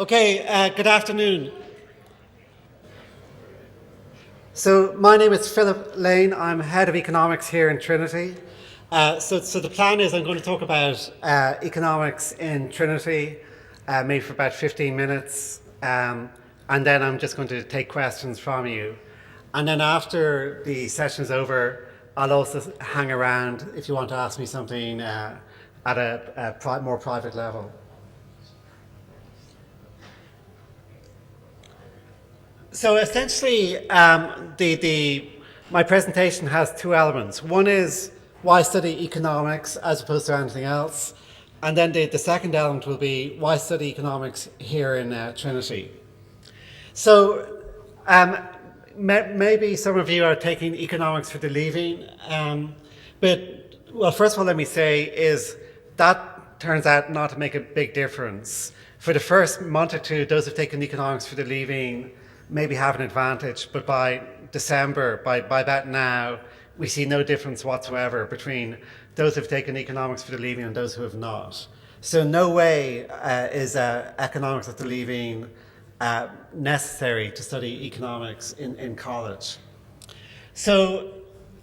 Okay, good afternoon. So my name is Philip Lane. I'm head of economics here in Trinity. So the plan is I'm going to talk about economics in Trinity, maybe for about 15 minutes, and then I'm just going to take questions from you. And then after the session's over, I'll also hang around if you want to ask me something at a more private level. So essentially, my presentation has two elements. One is why study economics as opposed to anything else, and then the second element will be why study economics here in Trinity. So maybe some of you are taking economics for the leaving, but well, first of all, let me say is that turns out not to make a big difference. For the first month or two, those who've taken economics for the leaving maybe have an advantage, but by December, by about now, we see no difference whatsoever between those who've taken economics for the leaving and those who have not. So no way is economics at the leaving necessary to study economics in college. So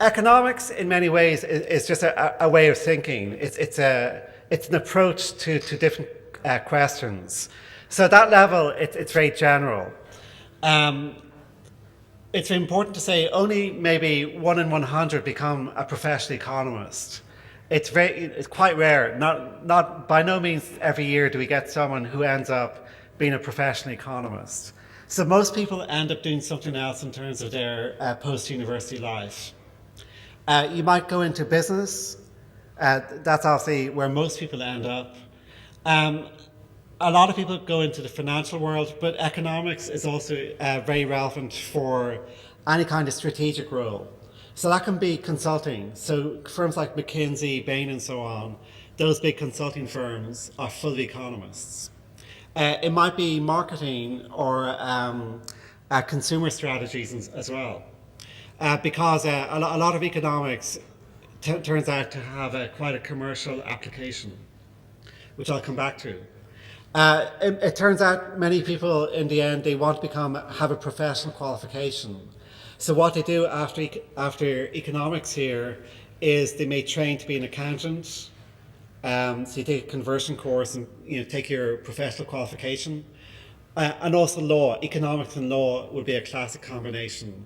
economics, in many ways, is just a way of thinking. It's an approach to different questions. So at that level, it's very general. It's important to say only maybe 1 in 100 become a professional economist. It's quite rare. Not by no means every year do we get someone who ends up being a professional economist. So most people end up doing something else in terms of their post-university life. You might go into business. That's obviously where most people end up. A lot of people go into the financial world, but economics is also very relevant for any kind of strategic role. So that can be consulting. So firms like McKinsey, Bain, and so on, those big consulting firms are full of economists. It might be marketing or consumer strategies as well, because a lot of economics turns out to have quite a commercial application, which I'll come back to. It turns out many people in the end they want to have a professional qualification. So what they do after economics here is they may train to be an accountant. So you take a conversion course and take your professional qualification, and also law. Economics and law would be a classic combination.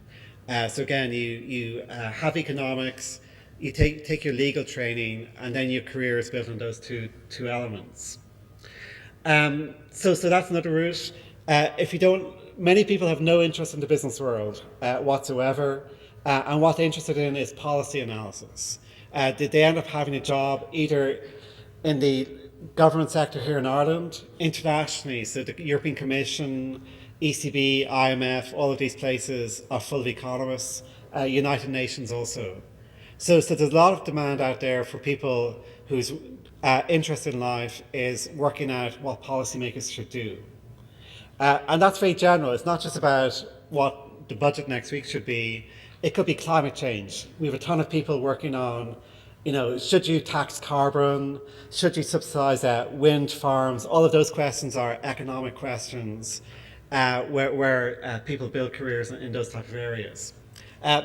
So again, you have economics, you take your legal training, and then your career is built on those two elements. So that's another route. Many people have no interest in the business world whatsoever, and what they're interested in is policy analysis. They end up having a job either in the government sector here in Ireland, internationally, so the European Commission, ECB, IMF, all of these places are full of economists, United Nations also. So there's a lot of demand out there for people whose interest in life is working out what policymakers should do. And that's very general. It's not just about what the budget next week should be. It could be climate change. We have a ton of people working on, should you tax carbon? Should you subsidize wind farms? All of those questions are economic questions where people build careers in those type of areas.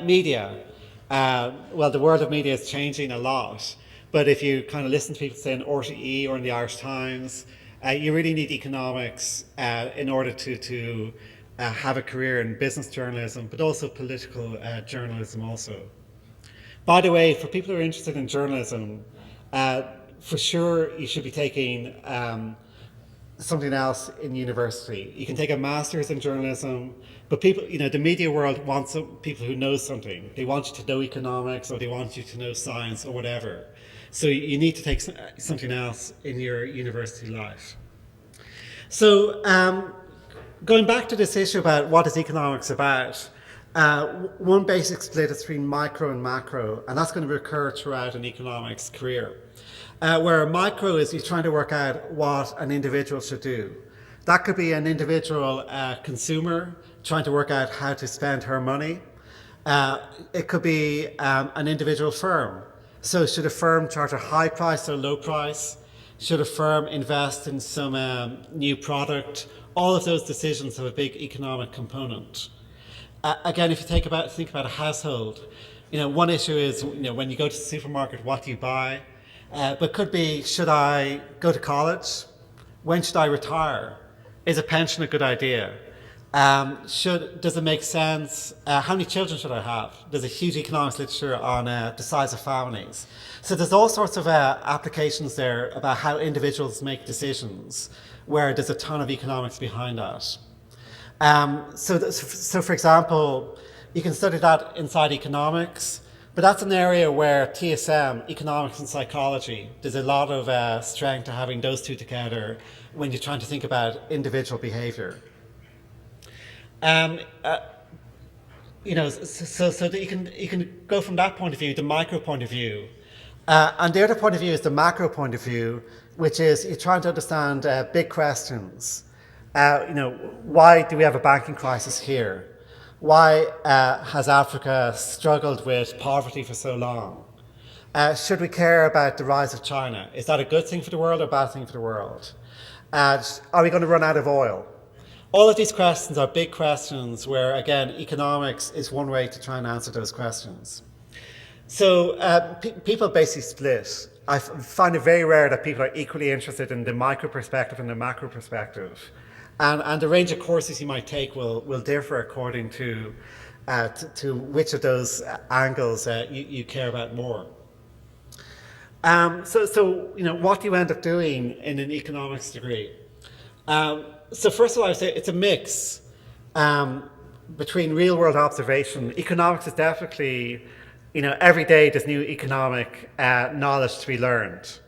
Media. Well, the world of media is changing a lot. But if you kind of listen to people say in RTE or in the Irish Times, you really need economics in order to have a career in business journalism, but also political journalism also. By the way, for people who are interested in journalism, for sure you should be taking something else in university. You can take a master's in journalism, but people, the media world wants people who know something. They want you to know economics, or they want you to know science, or whatever. So you need to take something else in your university life. So going back to this issue about what is economics about, one basic split is between micro and macro, and that's going to recur throughout an economics career. Where micro is you're trying to work out what an individual should do. That could be an individual consumer trying to work out how to spend her money. It could be an individual firm. So should a firm charge a high price or a low price? Should a firm invest in some new product? All of those decisions have a big economic component. Again, if you think about a household, one issue is when you go to the supermarket, what do you buy? But could be, should I go to college? When should I retire? Is a pension a good idea? Does it make sense? How many children should I have? There's a huge economics literature on the size of families. So there's all sorts of applications there about how individuals make decisions, where there's a ton of economics behind that. So for example, you can study that inside economics, but that's an area where TSM, economics and psychology, there's a lot of strength to having those two together when you're trying to think about individual behavior. So that you can go from that point of view, the micro point of view. And the other point of view is the macro point of view, which is you're trying to understand big questions. Why do we have a banking crisis here? Why has Africa struggled with poverty for so long? Should we care about the rise of China? Is that a good thing for the world or a bad thing for the world? Are we going to run out of oil? All of these questions are big questions where, again, economics is one way to try and answer those questions. So people basically split. I find it very rare that people are equally interested in the micro perspective and the macro perspective. And the range of courses you might take will differ according to which of those angles you care about more. So what do you end up doing in an economics degree? So first of all, I would say it's a mix between real-world observation. Economics is definitely, every day there's new economic knowledge to be learned.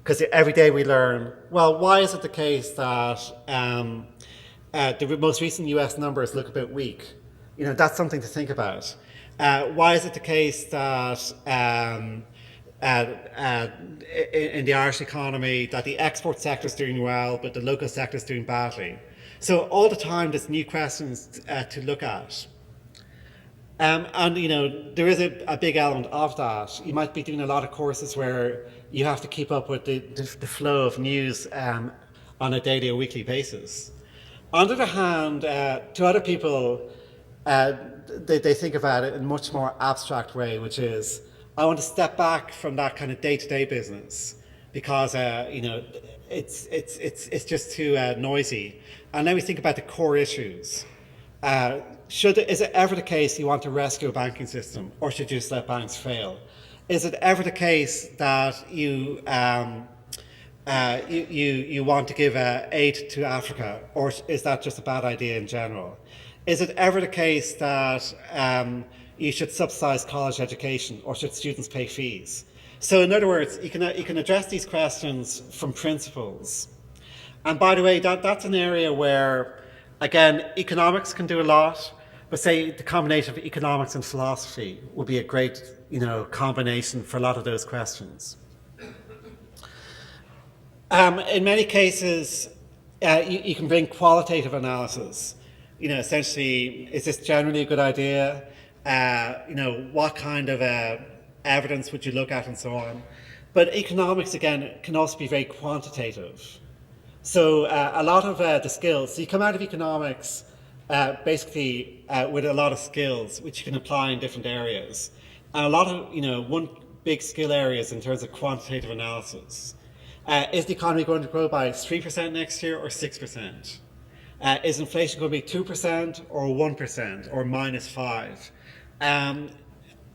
Because every day we learn, well, why is it the case that the most recent US numbers look a bit weak? That's something to think about. Why is it the case that in the Irish economy that the export sector is doing well, but the local sector is doing badly? So all the time there's new questions to look at. And there is a big element of that. You might be doing a lot of courses where you have to keep up with the flow of news on a daily or weekly basis. On the other hand, to other people, they think about it in a much more abstract way, which is, I want to step back from that kind of day-to-day business because it's just too noisy. And then we think about the core issues. Is it ever the case you want to rescue a banking system, or should you just let banks fail? Is it ever the case that you want to give aid to Africa, or is that just a bad idea in general? Is it ever the case that you should subsidize college education, or should students pay fees? So in other words, you can address these questions from principles. And by the way, that's an area where, again, economics can do a lot, but say the combination of economics and philosophy would be a great combination for a lot of those questions. In many cases, you can bring qualitative analysis. Essentially, is this generally a good idea? What kind of evidence would you look at, and so on. But economics, again, can also be very quantitative. So a lot of the skills, so you come out of economics basically with a lot of skills which you can apply in different areas. And a lot of, one big skill area is in terms of quantitative analysis. Is the economy going to grow by 3% next year or 6%? Is inflation going to be 2% or 1% or -5%?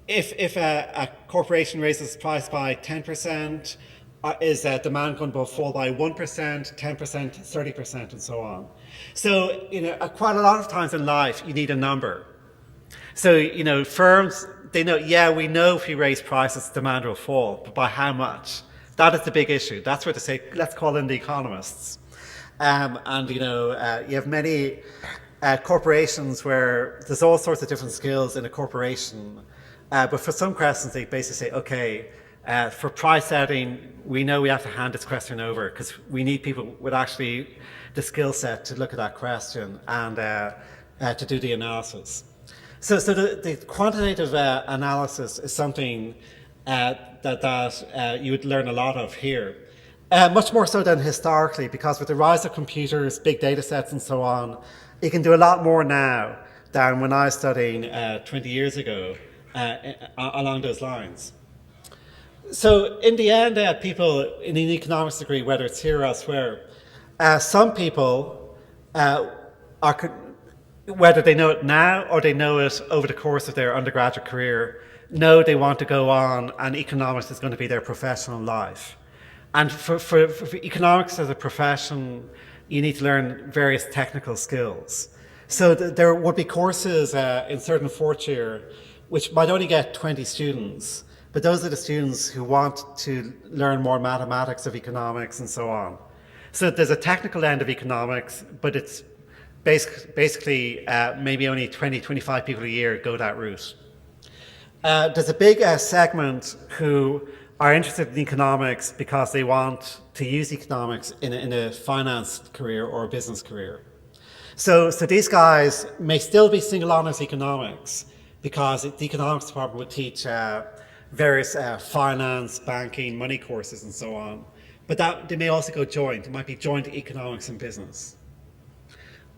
If a corporation raises its price by 10%, is demand going to fall by 1%, 10%, 30%, and so on? So, quite a lot of times in life, you need a number. So, firms, they know, yeah, we know if you raise prices, demand will fall, but by how much? That is the big issue. That's where they say, let's call in the economists. You have many corporations where there's all sorts of different skills in a corporation. But for some questions, they basically say, okay, for price setting, we know we have to hand this question over because we need people with actually the skill set to look at that question and to do the analysis. So the quantitative analysis is something that you would learn a lot of here. Much more so than historically, because with the rise of computers, big data sets, and so on, you can do a lot more now than when I was studying 20 years ago along those lines. So, in the end, people in an economics degree, whether it's here or elsewhere, some people are, whether they know it now or they know it over the course of their undergraduate career, know they want to go on and economics is going to be their professional life. And for economics as a profession, you need to learn various technical skills. So there would be courses in certain fourth year which might only get 20 students, but those are the students who want to learn more mathematics of economics and so on. So there's a technical end of economics, but it's basically maybe only 20, 25 people a year go that route. There's a big segment who are interested in economics because they want to use economics in a finance career or a business career. So these guys may still be single honors economics because the economics department would teach various finance, banking, money courses and so on. But that they may also go joint. It might be joint economics and business.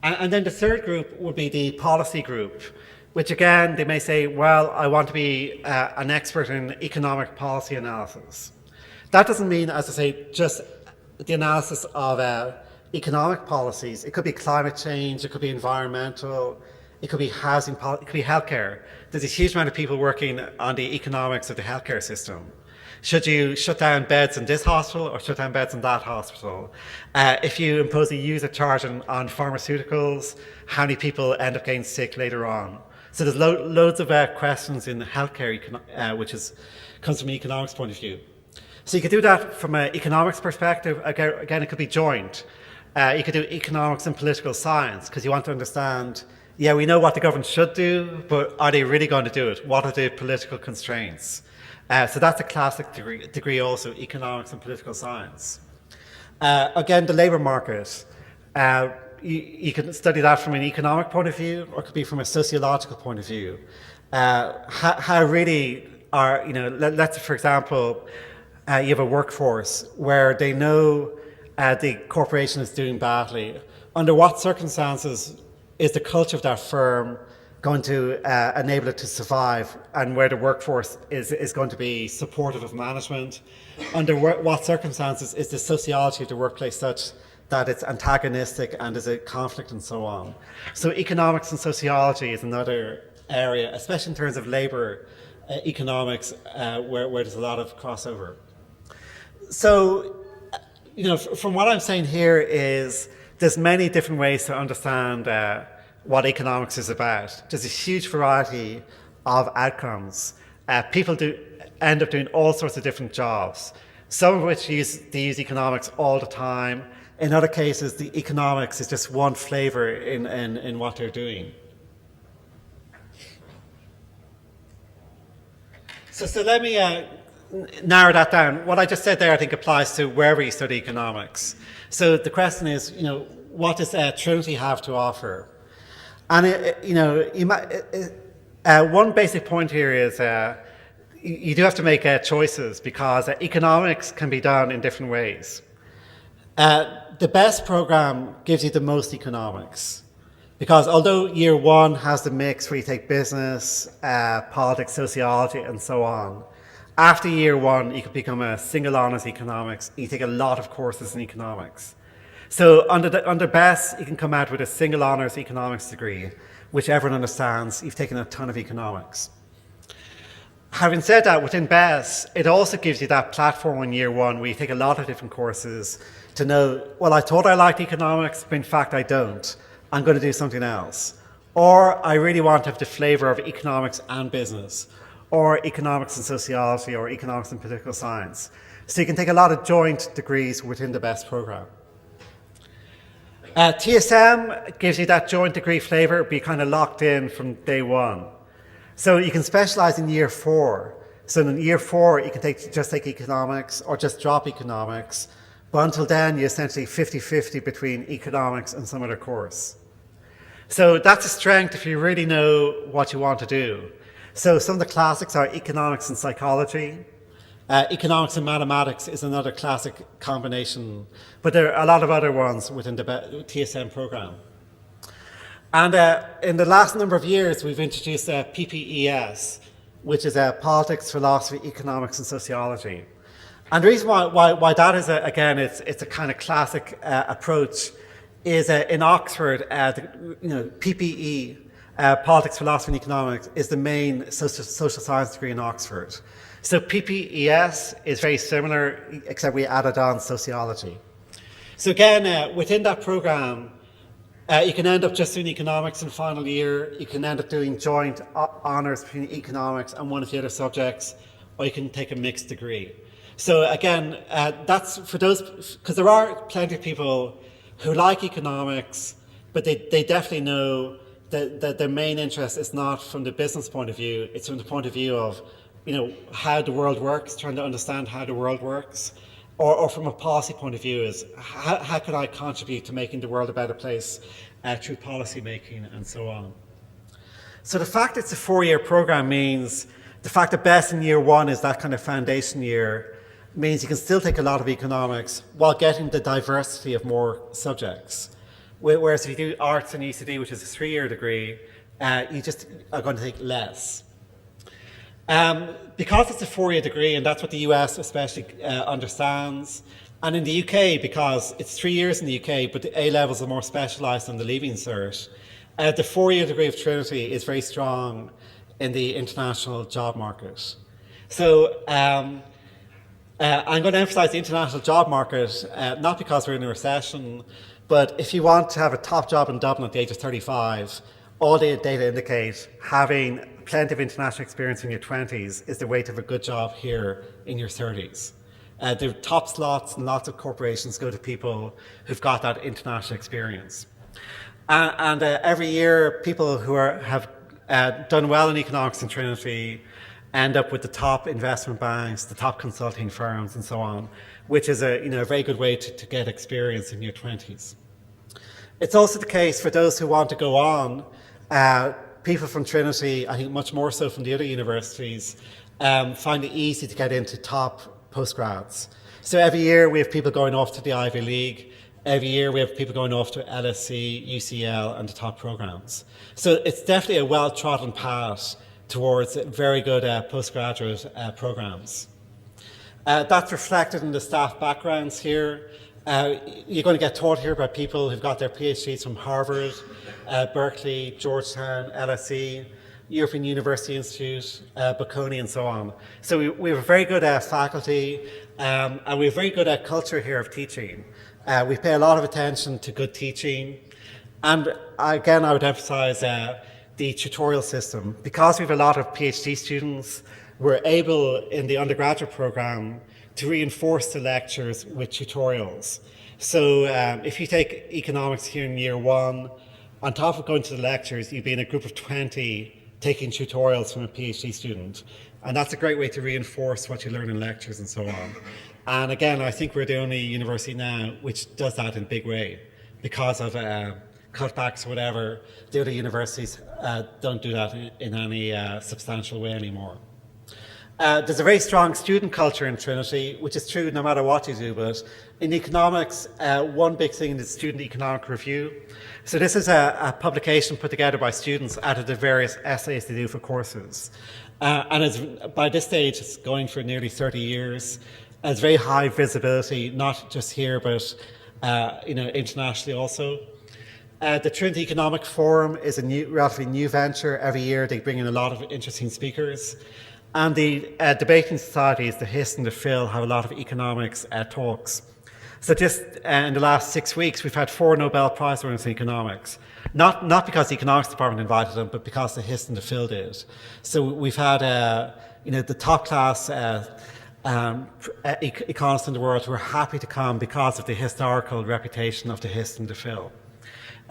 And then the third group would be the policy group, which again, they may say, well, I want to be an expert in economic policy analysis. That doesn't mean, as I say, just the analysis of economic policies. It could be climate change, it could be environmental, it could be housing, it could be healthcare. There's a huge amount of people working on the economics of the healthcare system. Should you shut down beds in this hospital or shut down beds in that hospital? If you impose a user charge on pharmaceuticals, how many people end up getting sick later on? So there's loads of questions in healthcare, which comes from an economics point of view. So you could do that from an economics perspective. Again, it could be joint. You could do economics and political science because you want to understand, yeah, we know what the government should do, but are they really going to do it? What are the political constraints? So that's a classic degree also, economics and political science. Again, the labour market. You can study that from an economic point of view, or it could be from a sociological point of view. How really are, let's say, for example, you have a workforce where they know the corporation is doing badly. Under what circumstances is the culture of that firm going to enable it to survive, and where the workforce is going to be supportive of management? Under what circumstances is the sociology of the workplace such that it's antagonistic and there's a conflict and so on? So economics and sociology is another area, especially in terms of labour economics, where there's a lot of crossover. So, from what I'm saying here is there's many different ways to understand what economics is about. There's a huge variety of outcomes. People end up doing all sorts of different jobs, some of which they use economics all the time. In other cases, the economics is just one flavour in what they're doing. So let me narrow that down. What I just said there, I think, applies to wherever you study economics. So the question is, what does Trinity have to offer? And one basic point here is you do have to make choices because economics can be done in different ways. The best program gives you the most economics because although year one has the mix where you take business, politics, sociology, and so on, after year one you could become a single honors economics. You take a lot of courses in economics. So under BESS, you can come out with a single honors economics degree, which everyone understands. You've taken a ton of economics. Having said that, within BESS, it also gives you that platform in year one where you take a lot of different courses to know, well, I thought I liked economics, but in fact I don't. I'm going to do something else. Or I really want to have the flavour of economics and business, or economics and sociology, or economics and political science. So you can take a lot of joint degrees within the BESS program. TSM gives you that joint degree flavour, but you're kind of locked in from day one. So you can specialise in year four. So in year four, you can just take economics or just drop economics. But until then, you're essentially 50-50 between economics and some other course. So that's a strength if you really know what you want to do. So some of the classics are economics and psychology, Economics and mathematics is another classic combination, but there are a lot of other ones within the TSM program. And in the last number of years, we've introduced PPES, which is Politics, Philosophy, Economics, and Sociology. And the reason why that is, again, it's a kind of classic approach, is in Oxford, PPE, Politics, Philosophy, and Economics, is the main social science degree in Oxford. So PPES is very similar, except we added on sociology. So again, within that program, you can end up just doing economics in final year. You can end up doing joint honours between economics and one of the other subjects, or you can take a mixed degree. So again, that's for those, because there are plenty of people who like economics, but they definitely know that their main interest is not from the business point of view, it's from the point of view of, how the world works, trying to understand how the world works, or from a policy point of view is how can I contribute to making the world a better place through policy making and so on. So the fact it's a 4-year program means the fact that best in year one is that kind of foundation year means you can still take a lot of economics while getting the diversity of more subjects. Whereas if you do arts and ECD, which is a 3-year degree, you just are going to take less. Because it's a 4-year degree, and that's what the US especially understands, and in the UK, because it's 3 years in the UK, but the A levels are more specialised than the Leaving Cert, the 4-year degree of Trinity is very strong in the international job market. So I'm going to emphasise the international job market, not because we're in a recession, but if you want to have a top job in Dublin at the age of 35, all the data indicate having plenty of international experience in your 20s is the way to have a good job here in your 30s. The top slots and lots of corporations go to people who've got that international experience. And every year, people who have done well in economics in Trinity end up with the top investment banks, the top consulting firms, and so on, which is a very good way to get experience in your 20s. It's also the case for those who want to go on. People from Trinity, I think much more so from the other universities, find it easy to get into top postgrads. So every year we have people going off to the Ivy League. Every year we have people going off to LSE, UCL, and the top programs. So it's definitely a well-trodden path towards very good postgraduate programs. That's reflected in the staff backgrounds here. You're going to get taught here by people who've got their PhDs from Harvard, Berkeley, Georgetown, LSE, European University Institute, Bocconi, and so on. So we have a very good faculty, and we have a very good culture here of teaching. We pay a lot of attention to good teaching. And again, I would emphasize the tutorial system. Because we have a lot of PhD students, we're able in the undergraduate program to reinforce the lectures with tutorials. So if you take economics here in year one, on top of going to the lectures, you'd be in a group of 20 taking tutorials from a PhD student. And that's a great way to reinforce what you learn in lectures and so on. And again, I think we're the only university now which does that in a big way. Because of cutbacks or whatever, the other universities don't do that in any substantial way anymore. There's a very strong student culture in Trinity, which is true no matter what you do, but in economics, one big thing is Student Economic Review. So this is a publication put together by students out of the various essays they do for courses. And by this stage, it's going for nearly 30 years. It's very high visibility, not just here, but internationally also. The Trinity Economic Forum is a relatively new venture. Every year they bring in a lot of interesting speakers. And the debating societies, the HIST and the Phil, have a lot of economics talks. So just in the last 6 weeks, we've had 4 Nobel Prize winners in economics. Not because the economics department invited them, but because the HIST and the Phil did. So we've had the top class economists in the world who are happy to come because of the historical reputation of the HIST and the Phil.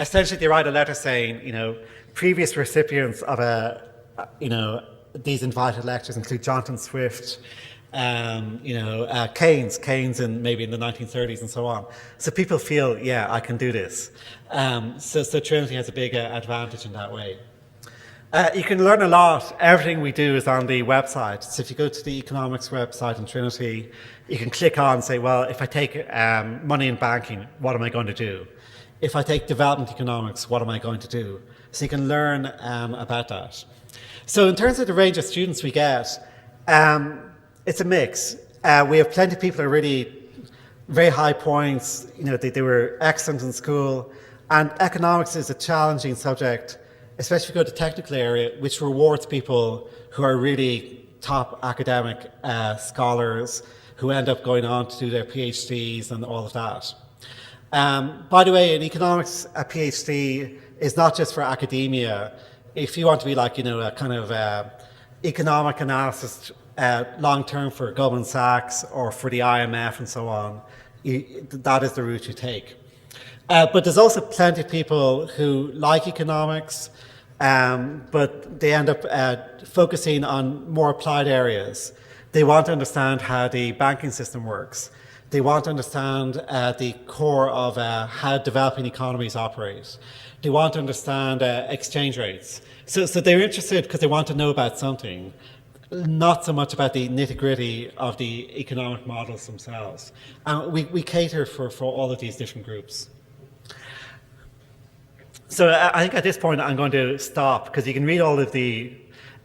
Essentially, they write a letter saying, previous recipients of these invited lectures include Jonathan Swift, Keynes maybe in the 1930s and so on. So people feel, yeah, I can do this. So Trinity has a big advantage in that way. You can learn a lot. Everything we do is on the website. So if you go to the economics website in Trinity, you can click on and say, well, if I take money in banking, what am I going to do? If I take development economics, what am I going to do? So you can learn about that. So in terms of the range of students we get, it's a mix. We have plenty of people who are really very high points. You know, they were excellent in school. And economics is a challenging subject, especially if you go to the technical area, which rewards people who are really top academic scholars who end up going on to do their PhDs and all of that. By the way, in economics, a PhD is not just for academia. If you want to be like, you know, a kind of economic analysis long term for Goldman Sachs or for the IMF and so on, that is the route you take. But there's also plenty of people who like economics, but they end up focusing on more applied areas. They want to understand how the banking system works. They want to understand the core of how developing economies operate. They want to understand exchange rates. So they're interested because they want to know about something, not so much about the nitty-gritty of the economic models themselves. And we cater for all of these different groups. So I think at this point I'm going to stop because you can read all of the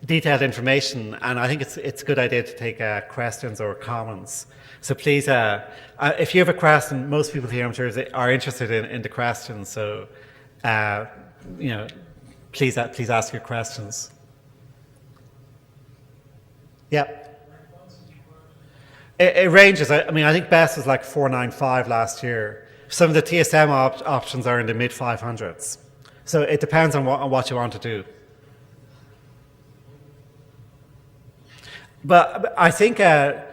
detailed information, and I think it's a good idea to take questions or comments. So please, if you have a question, most people here I'm sure are interested in the questions. So you know, please ask your questions. Yeah. It ranges. I mean, I think best was like 495 last year. Some of the TSM options are in the mid 500s. So it depends on what you want to do. But I think, I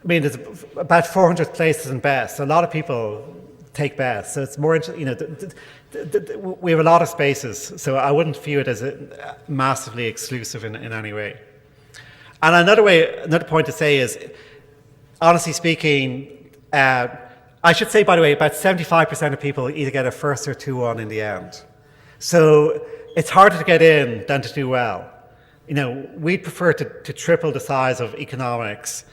mean, there's about 400 places in BEST. So a lot of people take BEST. So it's more, you know, we have a lot of spaces. So I wouldn't view it as massively exclusive in any way. And another point to say is, honestly speaking, I should say, by the way, about 75% of people either get a first or 2-1 in the end. So it's harder to get in than to do well. You know, we'd prefer to triple the size of economics,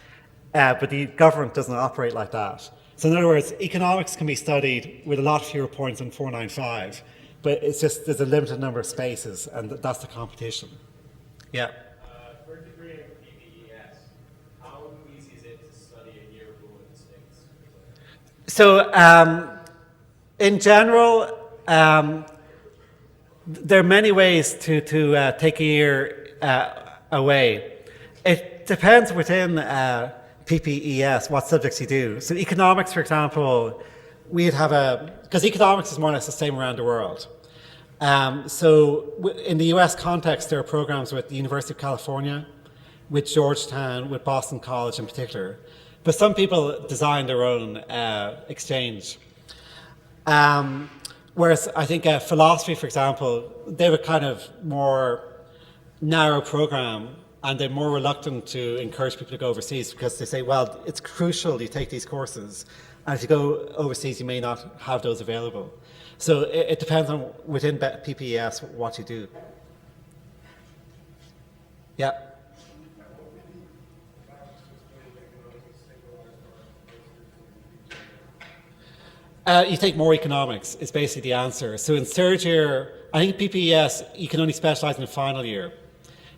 but the government doesn't operate like that. So in other words, economics can be studied with a lot fewer points than 495, but it's just there's a limited number of spaces, and that's the competition. Yeah. For a degree in PBES, how easy is it to study a year ago in the States? So in general, there are many ways to take a year away. It depends within PPES what subjects you do. So economics, for example, we'd have because economics is more or less the same around the world. So in the US context, there are programs with the University of California, with Georgetown, with Boston College in particular. But some people design their own exchange. Whereas I think philosophy, for example, they have a kind of more narrow program, and they're more reluctant to encourage people to go overseas because they say, well, it's crucial you take these courses, and if you go overseas, you may not have those available. So it depends on within PPES what you do. Yeah. You take more economics is basically the answer. So in third year, I think PPES, you can only specialize in the final year.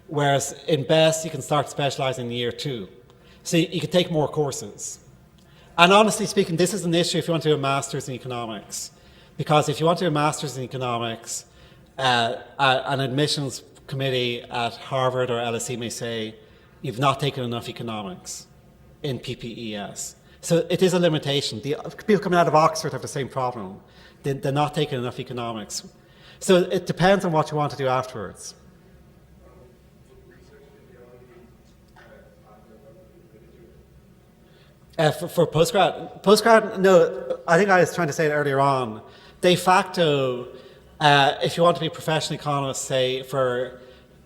Whereas in BEST, you can start specializing in year 2. So you can take more courses. And honestly speaking, this is an issue if you want to do a master's in economics. Because if you want to do a master's in economics, an admissions committee at Harvard or LSE may say, you've not taken enough economics in PPES. So it is a limitation. The people coming out of Oxford have the same problem. They're not taking enough economics. So it depends on what you want to do afterwards. For postgrad, no, I think I was trying to say it earlier on. De facto, if you want to be a professional economist, say for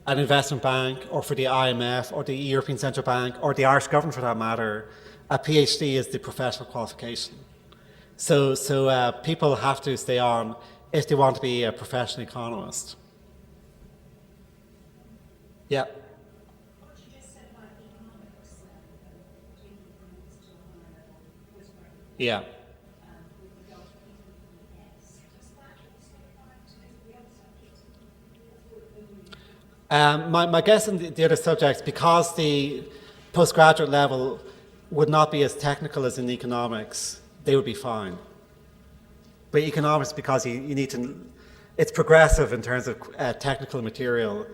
an investment bank or for the IMF or the European Central Bank or the Irish government for that matter, a PhD is the professional qualification. So people have to stay on if they want to be a professional economist. Yeah. What you just said about economics, taking economics to a higher level was very good. Yeah. With regard to ECS, does that also apply to the other subjects? Or only My guess on the other subjects, because the postgraduate level would not be as technical as in economics, they would be fine. But economics, because you need to, it's progressive in terms of technical material.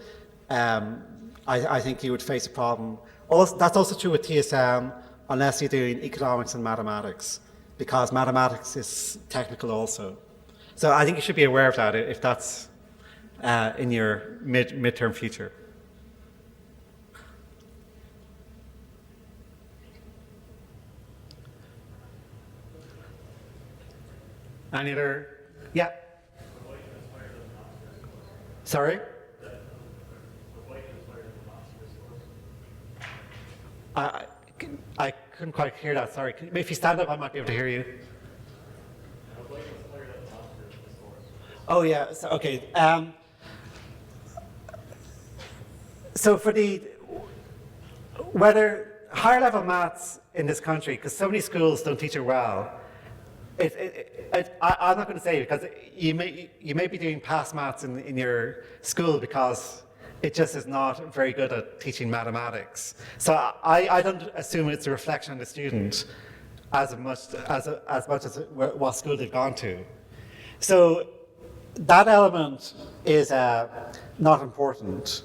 I think you would face a problem. Also, that's also true with TSM, unless you're doing economics and mathematics, because mathematics is technical also. So I think you should be aware of that if that's in your midterm future. Any other? Yeah. Sorry? I, I couldn't quite hear that, sorry. If you stand up, I might be able to hear you. Oh, yeah, so, okay. So for whether higher level maths in this country, because so many schools don't teach it well, I'm not going to say it, because you may be doing past maths in your school because it just is not very good at teaching mathematics. So I don't assume it's a reflection on the student as much as what school they've gone to. So that element is not important.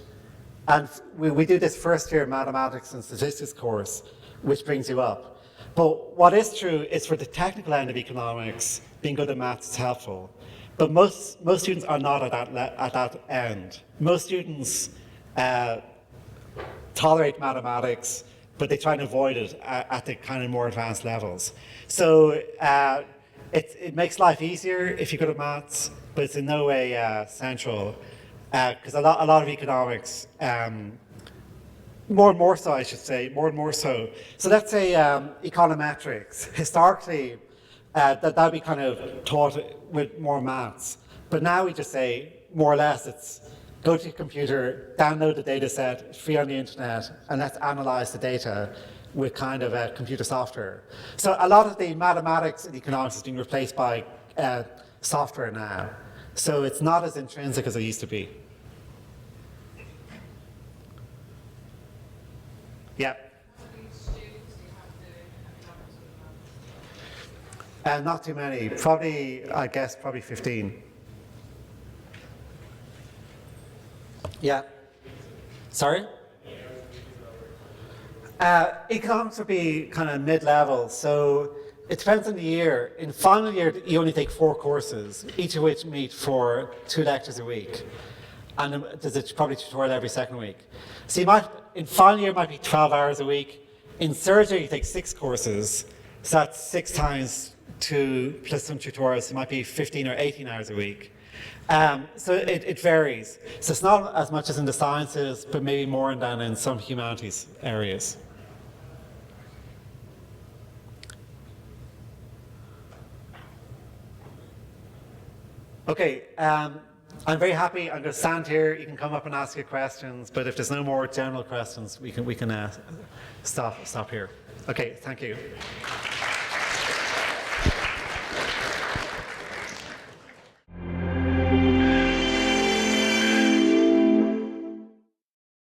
And we do this first year mathematics and statistics course, which brings you up. But what is true is for the technical end of economics, being good at maths is helpful. But most students are not at that end. Most students tolerate mathematics, but they try and avoid it at the kind of more advanced levels. So it makes life easier if you're good at maths, but it's in no way central. Because a lot of economics, more and more so, I should say, more and more so. So let's say econometrics. Historically, that would be kind of taught with more maths. But now we just say, more or less, it's go to your computer, download the data set, it's free on the internet, and let's analyze the data with kind of computer software. So a lot of the mathematics in economics is being replaced by software now. So it's not as intrinsic as it used to be. Yeah. Not too many. Probably, I guess, probably 15. Yeah. Sorry? Economics would be kind of mid-level, so it depends on the year. In final year, you only take 4 courses, each of which meet for 2 lectures a week. And there's probably a tutorial every second week. So in final year, it might be 12 hours a week. In third year, you take 6 courses. So that's 6 times 2 plus some tutorials. So it might be 15 or 18 hours a week. So it varies. So it's not as much as in the sciences, but maybe more than in some humanities areas. Okay, I'm very happy. I'm going to stand here. You can come up and ask your questions, but if there's no more general questions, we can stop here. Okay, thank you.